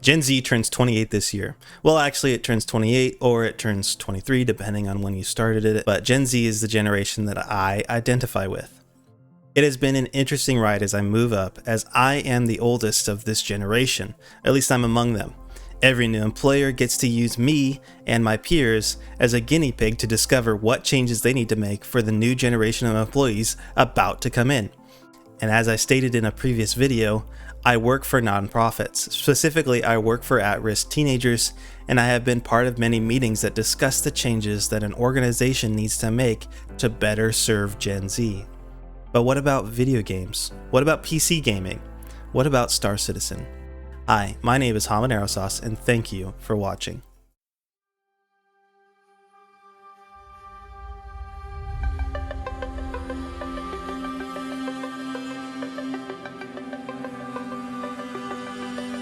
Gen Z turns 28 this year. Well, actually, it turns 28 or it turns 23, depending on when you started it. But Gen Z is the generation that I identify with. It has been an interesting ride as I move up, as I am the oldest of this generation. At least I'm among them. Every new employer gets to use me and my peers as a guinea pig to discover what changes they need to make for the new generation of employees about to come in. And as I stated in a previous video, I work for nonprofits. Specifically, I work for at-risk teenagers, and I have been part of many meetings that discuss the changes that an organization needs to make to better serve Gen Z. But what about video games? What about PC gaming? What about Star Citizen? Hi, my name is Habanero Sauce, and thank you for watching.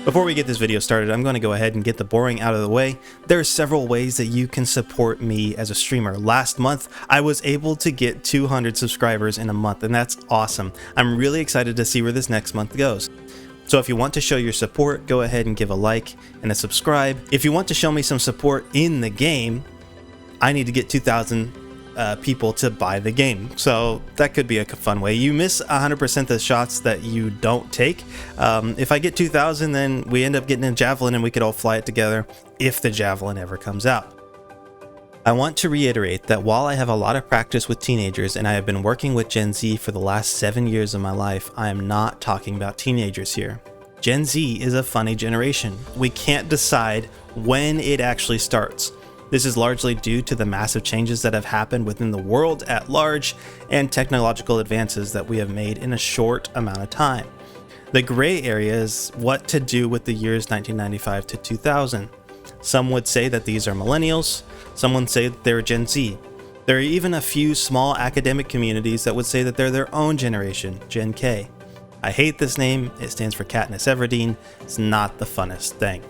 Before we get this video started, I'm going to go ahead and get the boring out of the way. There are several ways that you can support me as a streamer. Last month, I was able to get 200 subscribers in a month, and that's awesome. I'm really excited to see where this next month goes. So if you want to show your support, go ahead and give a like and a subscribe. If you want to show me some support in the game, I need to get 2,000 people to buy the game. So that could be a fun way. You miss 100% the shots that you don't take. If I get 2,000, then we end up getting a javelin and we could all fly it together if the javelin ever comes out. I want to reiterate that while I have a lot of practice with teenagers and I have been working with Gen Z for the last 7 years of my life, I am not talking about teenagers here. Gen Z is a funny generation. We can't decide when it actually starts. This is largely due to the massive changes that have happened within the world at large and technological advances that we have made in a short amount of time. The gray area is what to do with the years 1995 to 2000. Some would say that these are millennials, some would say that they're Gen Z. There are even a few small academic communities that would say that they're their own generation, Gen K. I hate this name, it stands for Katniss Everdeen, it's not the funnest thing.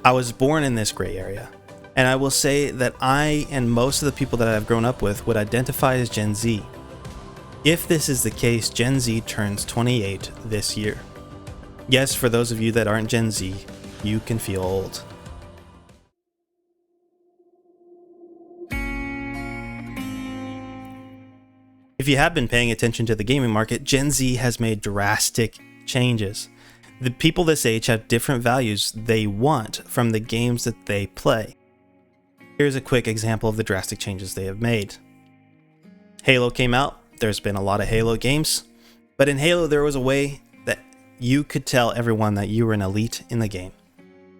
I was born in this gray area. And I will say that I and most of the people that I've grown up with would identify as Gen Z. If this is the case, Gen Z turns 28 this year. Yes, for those of you that aren't Gen Z, you can feel old. If you have been paying attention to the gaming market, Gen Z has made drastic changes. The people this age have different values they want from the games that they play. Here's a quick example of the drastic changes they have made. Halo came out. There's been a lot of Halo games, but in Halo there was a way that you could tell everyone that you were an elite in the game.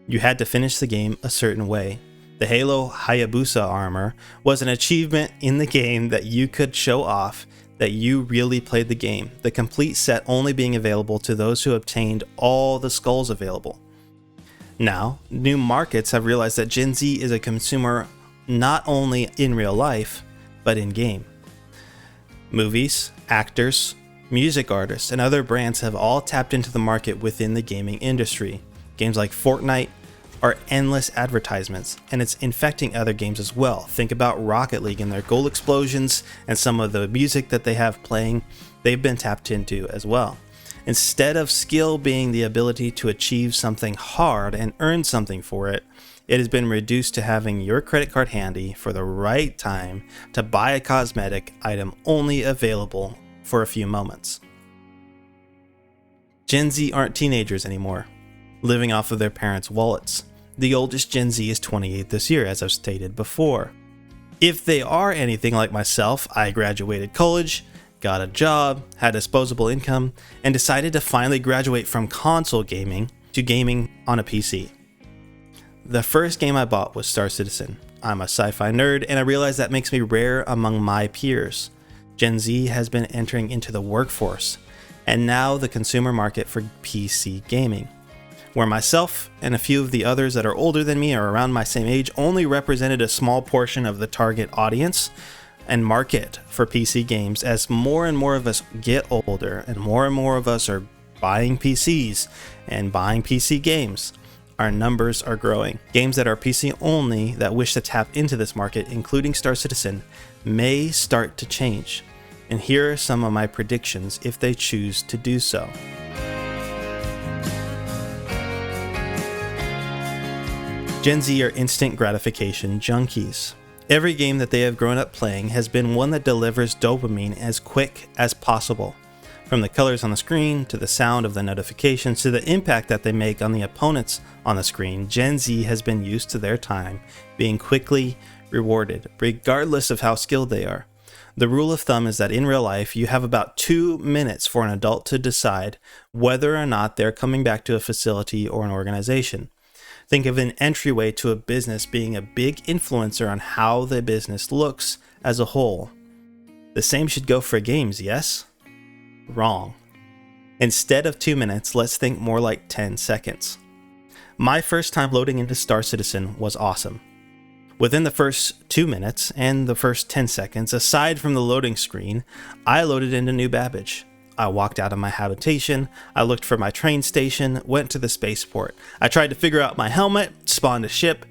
You had to finish the game a certain way. The Halo Hayabusa armor was an achievement in the game that you could show off that you really played the game, the complete set only being available to those who obtained all the skulls available. Now, new markets have realized that Gen Z is a consumer not only in real life, but in game. Movies, actors, music artists, and other brands have all tapped into the market within the gaming industry. Games like Fortnite are endless advertisements, and it's infecting other games as well. Think about Rocket League and their goal explosions and some of the music that they have playing, they've been tapped into as well. Instead of skill being the ability to achieve something hard and earn something for it, it has been reduced to having your credit card handy for the right time to buy a cosmetic item only available for a few moments. Gen Z aren't teenagers anymore, living off of their parents' wallets. The oldest Gen Z is 28 this year, as I've stated before. If they are anything like myself, I graduated college, got a job, had disposable income, and decided to finally graduate from console gaming to gaming on a PC. The first game I bought was Star Citizen. I'm a sci-fi nerd, and I realize that makes me rare among my peers. Gen Z has been entering into the workforce, and now the consumer market for PC gaming, where myself and a few of the others that are older than me or around my same age only represented a small portion of the target audience and market for PC games. As more and more of us get older and more of us are buying PCs and buying PC games, our numbers are growing. Games that are PC only that wish to tap into this market, including Star Citizen, may start to change. And here are some of my predictions if they choose to do so. Gen Z are instant gratification junkies. Every game that they have grown up playing has been one that delivers dopamine as quick as possible. From the colors on the screen, to the sound of the notifications, to the impact that they make on the opponents on the screen, Gen Z has been used to their time being quickly rewarded, regardless of how skilled they are. The rule of thumb is that in real life, you have about 2 minutes for an adult to decide whether or not they're coming back to a facility or an organization. Think of an entryway to a business being a big influencer on how the business looks as a whole. The same should go for games, yes? Wrong. Instead of 2 minutes, let's think more like 10 seconds. My first time loading into Star Citizen was awesome. Within the first 2 minutes and the first 10 seconds, aside from the loading screen, I loaded into New Babbage. I walked out of my habitation, I looked for my train station, went to the spaceport. I tried to figure out my helmet, spawned a ship,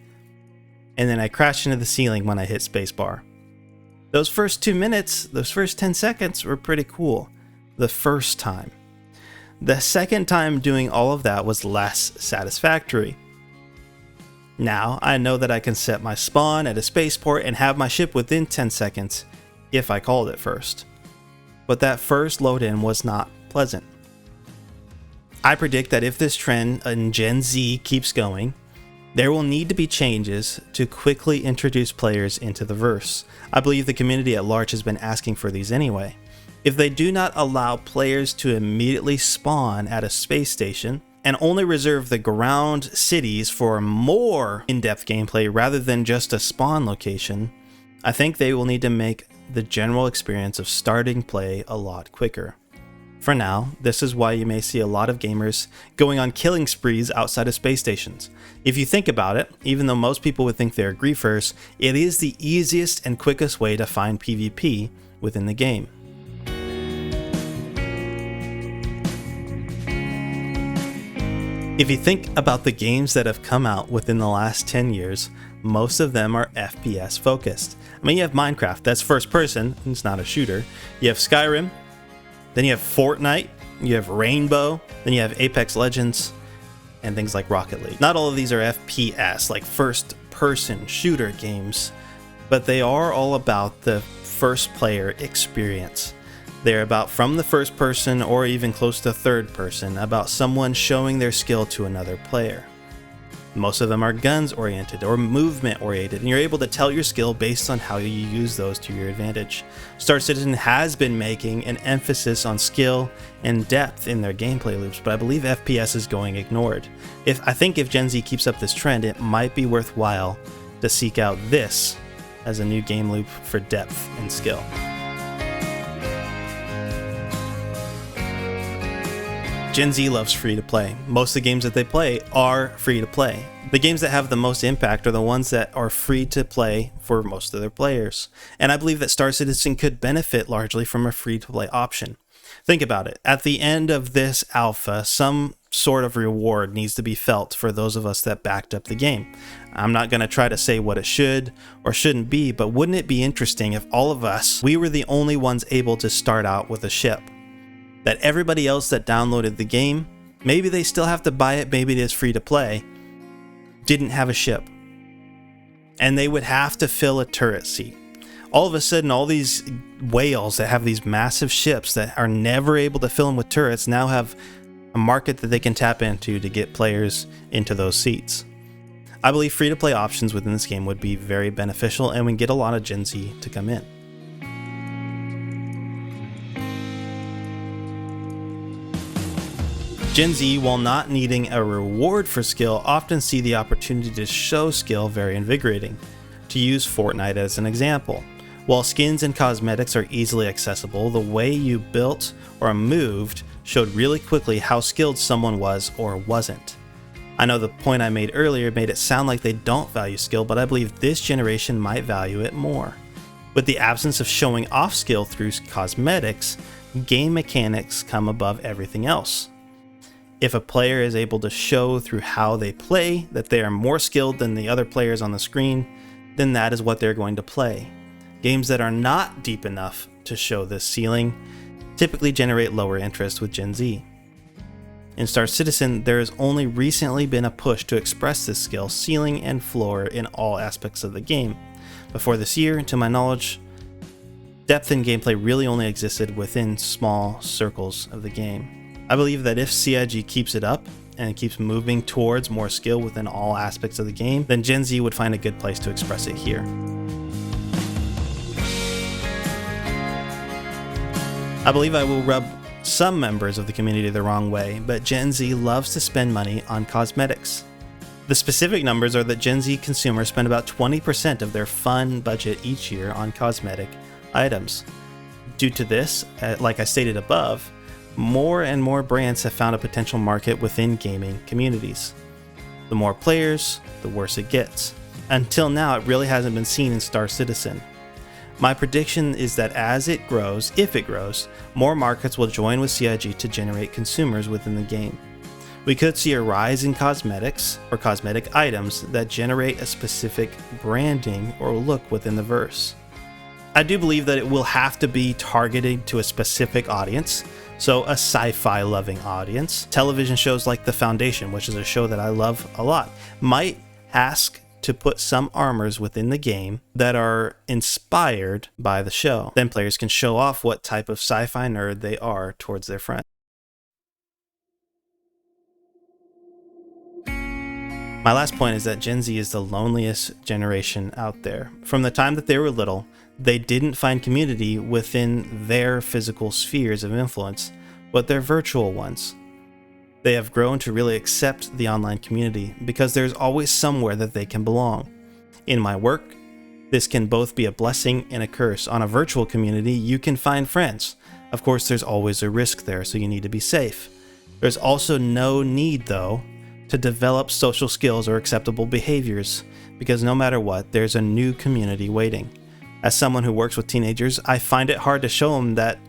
and then I crashed into the ceiling when I hit spacebar. Those first 2 minutes, those first 10 seconds were pretty cool. The first time. The second time doing all of that was less satisfactory. Now I know that I can set my spawn at a spaceport and have my ship within 10 seconds if I called it first. But that first load in was not pleasant. I predict that if this trend in Gen Z keeps going, there will need to be changes to quickly introduce players into the verse. I believe the community at large has been asking for these anyway. If they do not allow players to immediately spawn at a space station and only reserve the ground cities for more in-depth gameplay rather than just a spawn location, I think they will need to make the general experience of starting play a lot quicker. For now, this is why you may see a lot of gamers going on killing sprees outside of space stations. If you think about it, even though most people would think they're griefers, it is the easiest and quickest way to find PvP within the game. If you think about the games that have come out within the last 10 years, most of them are FPS focused. I mean, you have Minecraft, that's first person, it's not a shooter. You have Skyrim, then you have Fortnite, you have Rainbow, then you have Apex Legends, and things like Rocket League. Not all of these are FPS, like first person shooter games, but they are all about the first player experience. They're about from the first person or even close to third person, about someone showing their skill to another player. Most of them are guns oriented or movement oriented, and you're able to tell your skill based on how you use those to your advantage. Star Citizen has been making an emphasis on skill and depth in their gameplay loops, but I believe FPS is going ignored. I think if Gen Z keeps up this trend, it might be worthwhile to seek out this as a new game loop for depth and skill. Gen Z loves free to play. Most of the games that they play are free to play. The games that have the most impact are the ones that are free to play for most of their players. And I believe that Star Citizen could benefit largely from a free to play option. Think about it. At the end of this alpha, some sort of reward needs to be felt for those of us that backed up the game. I'm not going to try to say what it should or shouldn't be, but wouldn't it be interesting if all of us, we were the only ones able to start out with a ship? That everybody else that downloaded the game, maybe they still have to buy it, maybe it is free to play, didn't have a ship. And they would have to fill a turret seat. All of a sudden, all these whales that have these massive ships that are never able to fill them with turrets now have a market that they can tap into to get players into those seats. I believe free to play options within this game would be very beneficial, and we get a lot of Gen Z to come in. Gen Z, while not needing a reward for skill, often see the opportunity to show skill very invigorating. To use Fortnite as an example, while skins and cosmetics are easily accessible, the way you built or moved showed really quickly how skilled someone was or wasn't. I know the point I made earlier made it sound like they don't value skill, but I believe this generation might value it more. With the absence of showing off skill through cosmetics, game mechanics come above everything else. If a player is able to show through how they play that they are more skilled than the other players on the screen, then that is what they're going to play. Games that are not deep enough to show this ceiling typically generate lower interest with Gen Z. In Star Citizen, there has only recently been a push to express this skill ceiling and floor in all aspects of the game. Before this year, to my knowledge, depth in gameplay really only existed within small circles of the game. I believe that if CIG keeps it up and keeps moving towards more skill within all aspects of the game, then Gen Z would find a good place to express it here. I believe I will rub some members of the community the wrong way, but Gen Z loves to spend money on cosmetics. The specific numbers are that Gen Z consumers spend about 20% of their fun budget each year on cosmetic items. Due to this, like I stated above, more and more brands have found a potential market within gaming communities. The more players, the worse it gets. Until now, it really hasn't been seen in Star Citizen. My prediction is that as it grows, if it grows, more markets will join with CIG to generate consumers within the game. We could see a rise in cosmetics or cosmetic items that generate a specific branding or look within the verse. I do believe that it will have to be targeted to a specific audience, so a sci-fi loving audience. Television shows like The Foundation, which is a show that I love a lot, might ask to put some armors within the game that are inspired by the show. Then players can show off what type of sci-fi nerd they are towards their friends. My last point is that Gen Z is the loneliest generation out there. From the time that they were little, they didn't find community within their physical spheres of influence, but their virtual ones. They have grown to really accept the online community because there's always somewhere that they can belong. In my work, this can both be a blessing and a curse. On a virtual community, you can find friends. Of course, there's always a risk there, so you need to be safe. There's also no need, though, to develop social skills or acceptable behaviors, because no matter what, there's a new community waiting. As someone who works with teenagers, I find it hard to show them that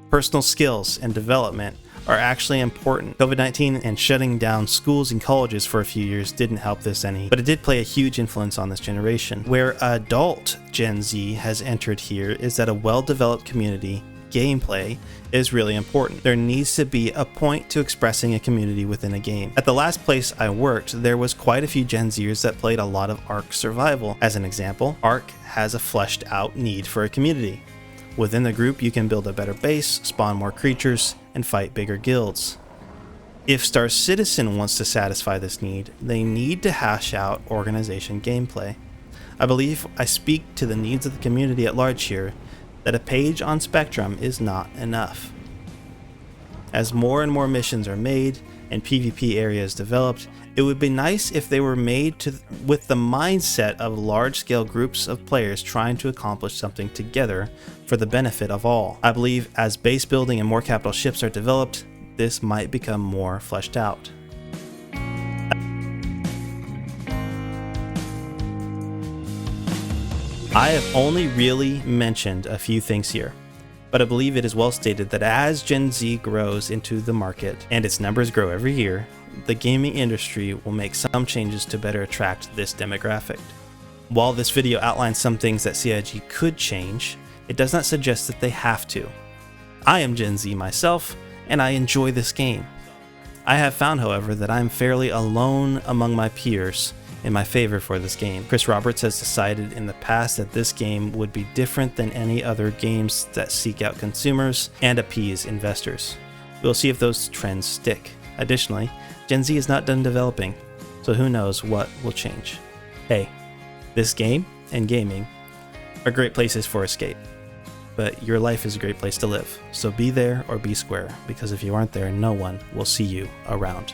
personal skills and development are actually important. COVID-19 and shutting down schools and colleges for a few years didn't help this any, but it did play a huge influence on this generation. Where adult Gen Z has entered here is that a well-developed community gameplay is really important. There needs to be a point to expressing a community within a game. At the last place I worked, there was quite a few Gen Zers that played a lot of Ark Survival. As an example, Ark has a fleshed out need for a community. Within the group, you can build a better base, spawn more creatures, and fight bigger guilds. If Star Citizen wants to satisfy this need, they need to hash out organization gameplay. I believe I speak to the needs of the community at large here, that a page on Spectrum is not enough. As more and more missions are made and PvP areas developed, it would be nice if they were made with the mindset of large-scale groups of players trying to accomplish something together for the benefit of all. I believe as base building and more capital ships are developed, this might become more fleshed out. I have only really mentioned a few things here, but I believe it is well stated that as Gen Z grows into the market and its numbers grow every year, the gaming industry will make some changes to better attract this demographic. While this video outlines some things that CIG could change, it does not suggest that they have to. I am Gen Z myself, and I enjoy this game. I have found, however, that I am fairly alone among my peers in my favor for this game. Chris Roberts has decided in the past that this game would be different than any other games that seek out consumers and appease investors. We'll see if those trends stick. Additionally, Gen Z is not done developing, so who knows what will change. Hey, this game and gaming are great places for escape, but your life is a great place to live, so be there or be square, because if you aren't there, no one will see you around.